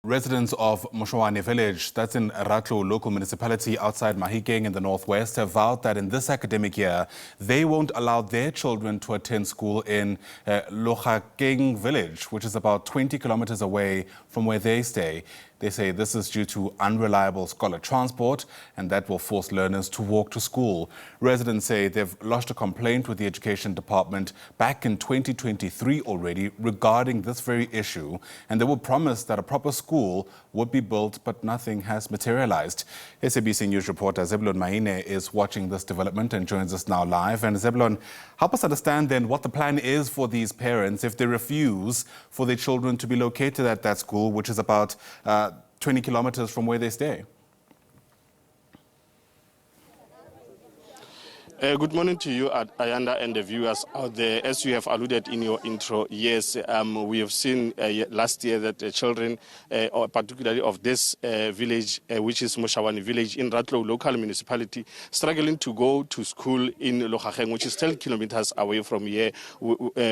Residents of Moshawane Village, that's in Ratlou Local Municipality outside Mahikeng in the northwest, have vowed that in this academic year, they won't allow their children to attend school in Logageng village, which is about 20 kilometers away from where they stay. They say this is due to unreliable scholar transport and that will force learners to walk to school. Residents say they've lodged a complaint with the Education Department back in 2023 already regarding this very issue, and they were promised that a proper school would be built, but nothing has materialized. SABC News reporter Zebilon Maine is watching this development and joins us now live. And Zebilon, help us understand then what the plan is for these parents if they refuse for their children to be located at that school, which is about 20 kilometers from where they stay. Good morning to you, Ayanda, and the viewers out there. As you have alluded in your intro, yes, we have seen last year that children, particularly of this village, which is Moshawane Village in Ratlou Local Municipality, struggling to go to school in Logageng, which is 10 kilometers away from here,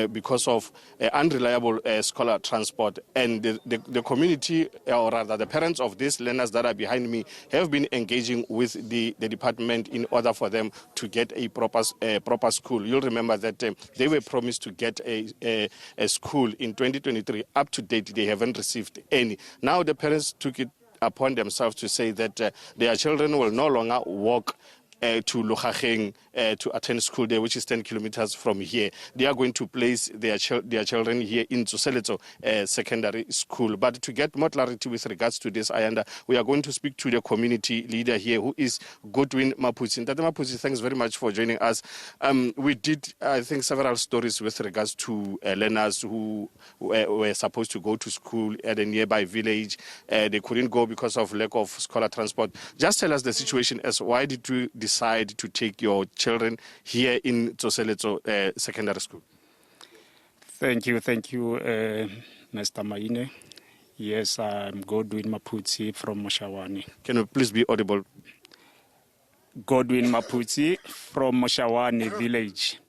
because of unreliable scholar transport. And the community, or rather the parents of these learners that are behind me, have been engaging with the department in order for them to get a proper school. You'll remember that they were promised to get a school in 2023. Up to date, they haven't received any. Now the parents took it upon themselves to say that their children will no longer walk to Logageng to attend school there, which is 10 kilometers from here. They are going to place their children here in Tsoseletso Secondary School. But to get more clarity with regards to this, Ayanda, we are going to speak to the community leader here, who is Godwin Maputsi. Tate Maputsi, thanks very much for joining us. We did, I think, several stories with regards to learners who were supposed to go to school at a nearby village. They couldn't go because of lack of scholar transport. Just tell us the situation as why did you decide to take your children here in Tsoseletso Secondary School? Thank you, Mr. Maine. Yes, I'm Godwin Maputsi from Moshawane. Can you please be audible? Godwin Maputsi from Moshawane Village.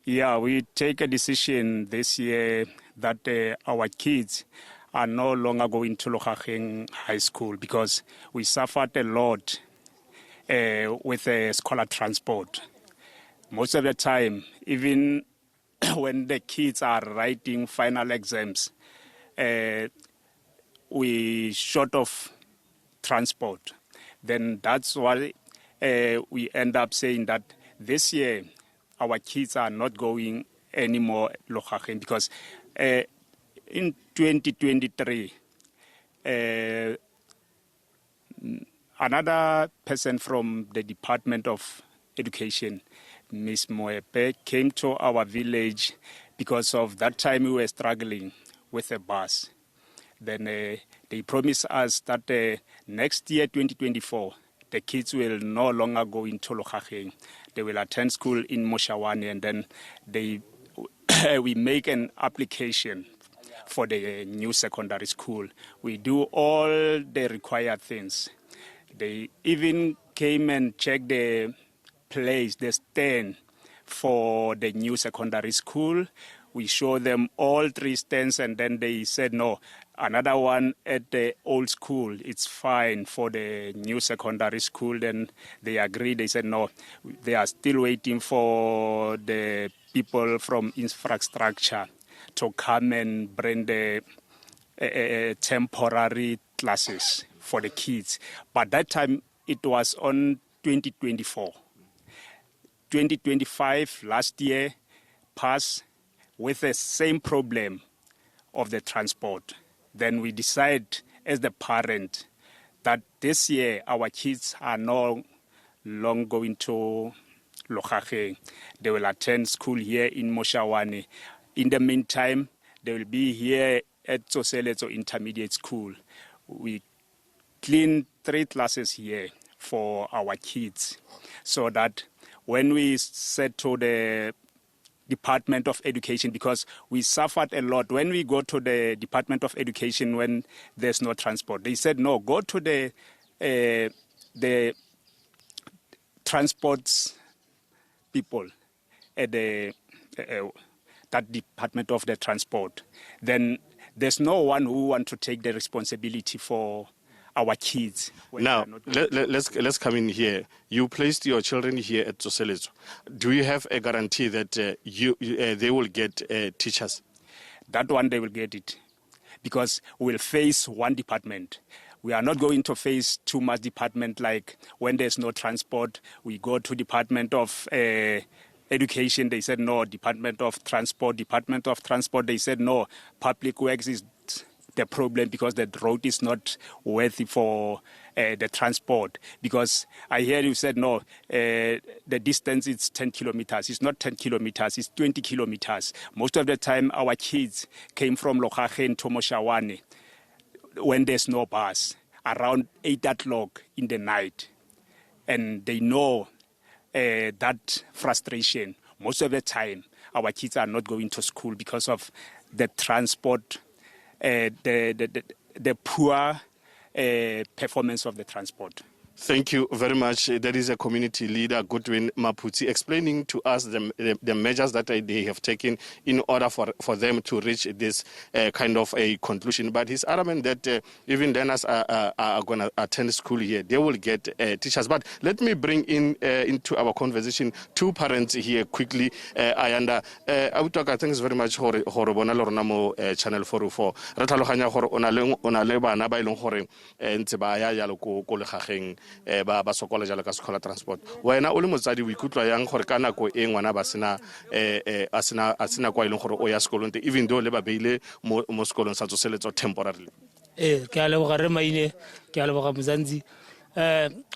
Yeah, we take a decision this year that our kids are no longer going to Logageng High School because we suffered a lot with scholar transport. Most of the time, even when the kids are writing final exams, we short of transport. Then that's why we end up saying that this year our kids are not going anymore Logageng because in 2023, another person from the Department of Education, Ms. Moepe, came to our village because of that time we were struggling with a bus. Then they promised us that next year, 2024, the kids will no longer go into Logageng. They will attend school in Moshawane, and then we make an application for the new secondary school. We do all the required things. They even came and checked the place, the stand for the new secondary school. We showed them all 3 stands, and then they said, no, another one at the old school, it's fine for the new secondary school. Then they agreed. They said, no, they are still waiting for the people from infrastructure to come and bring the temporary classes for the kids. But that time, it was on 2024. 2025, last year, passed with the same problem of the transport. Then we decide as the parent that this year our kids are no longer going to Logageng. They will attend school here in Moshawane. In the meantime, they will be here at Tsoseletso Intermediate School. We clean 3 classes here for our kids so that when we said to the Department of Education, because we suffered a lot when we go to the Department of Education when there's no transport. They said, no, go to the transports people at the that Department of the Transport. Then there's no one who wants to take the responsibility for our kids. Now, let's come in here. You placed your children here at Tsoselezo. Do you have a guarantee that they will get teachers? That one they will get it, because we'll face one department. We are not going to face too much department, like when there's no transport, we go to Department of Education, they said no. Department of Transport, they said no. Public Works is the problem because the road is not worthy for the transport. Because I hear you said no, the distance is 10 kilometers. It's not 10 kilometers, it's 20 kilometers. Most of the time our kids came from Logageng to Moshawane when there's no bus, around 8 o'clock in the night. And they know that frustration. Most of the time our kids are not going to school because of the transport, the poor performance of the transport. Thank you very much. There is a community leader, Goodwin Maputsi, explaining to us the measures that they have taken in order for them to reach this kind of a conclusion. But he's adamant that even learners are going to attend school here. They will get teachers. But let me bring into our conversation two parents here quickly. Ayanda, Autaka, thanks very much for Bonalornamo Channel 404. Ratlou hore ona le bana ba ileng hore ntse ba ya ya ko Logageng ba sokola jalo ka school transport. Wena o le motsadi o ikutlwa yang gore ka nako e ngwana ba sena a sena kwa ileng gore o ya sekolong te, even though le ba beile mo sekolong sa Tsoselezo temporarily? Ke a leboga re Maine, ke a leboga Mzanzi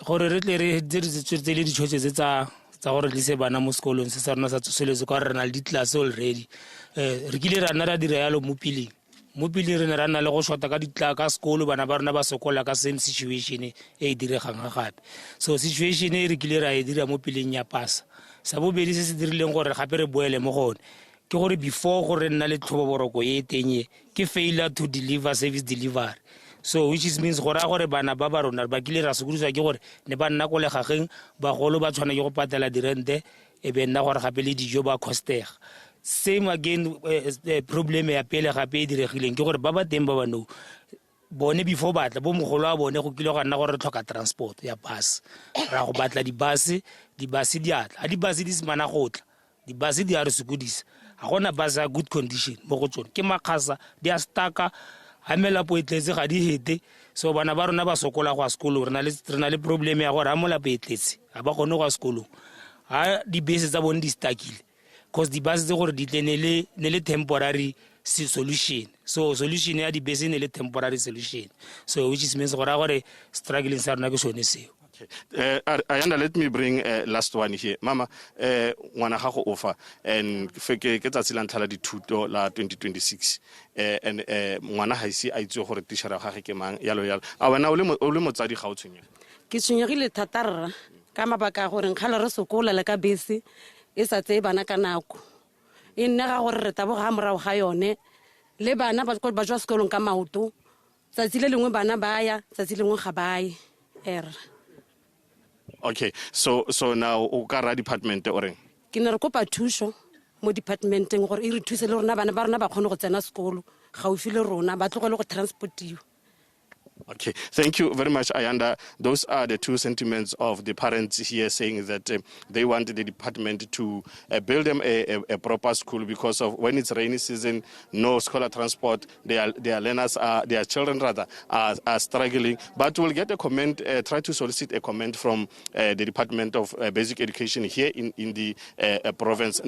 gore re tle re diretse le ditšhoše tsa gore le se bana mo sekolong se sa rona sa Tsoselezo ka re na le di-class already. Re kile ra nna ra dira yalo mo pileng re ne ra nna le go shota ka sekolo, bana ba rona ba sokola ka same situation e diregang gape. So situation e re kile ra e dira mo pileng ya pasa. Sa bobedi se se dirileng gore gape re boele mo gone ke gore before gore nna le tlhoboboroko e tenye ke failure to deliver service delivery. So which is means gore bana ba ba rona ba kile ra sokodiswa ke gore ne ba nna ko Logageng bagolo ba tshwana ke go patela dirente e be nna gore gape le dijo ba costega. Same again, problem ya pele gape e diregileng ke gore ba ba teng ba ba no bone before batla bo mogolo a bone go kile go nna gore tlhoka transport ya bus, ra go batla di bus di atla di bus di semana gotla di bus di a re sokodisa ga gona bus ya good condition mo go tsone ke makgasa di a staka ha mela po etletse ga di hete. So bana ba rona ba sokola go a sekolo, re na le problem ya gore ha mola po etletse ha ba gone go a sekolo ha di bese tsa bone di stakile because di bus tse gore di tle ne le temporary solution. So solution ya di bese ne le temporary solution, so which is means gore struggling sa rona ke sone seo. Ayanda, let me bring last one here. Mama, ngwana gago ofa and ke tsatsi la ntlha la dithuto la 2026 and ngwana ha ise a itse gore teacher ga ge ke mang yalo a wena o le motsadi ga o tshwenye? Ke tshwenyegile thatarra ka mabaka gore nkgala re sokola le ka bese e sa tse bana ka nako e nne ga gore re taboga morago ga yone le bana ba jwa sekolong ka maoto tsatsi le lengwe bana ba ya tsatsi lengwe ga ba ye Okay, so now o ka ra department o reng? Ke ne re kopa thuso mo departmenteng gore e re thuse le rona bana ba rona ba kgone go tsena sekolo gaufi le rona ba tlogele go transportiwa. Okay, thank you very much, Ayanda. Those are the two sentiments of the parents here saying that they want the department to build them a proper school because of when it's rainy season, no scholar transport, their learners their children rather are struggling. But we'll get a comment, try to solicit a comment from the Department of Basic Education here in the province.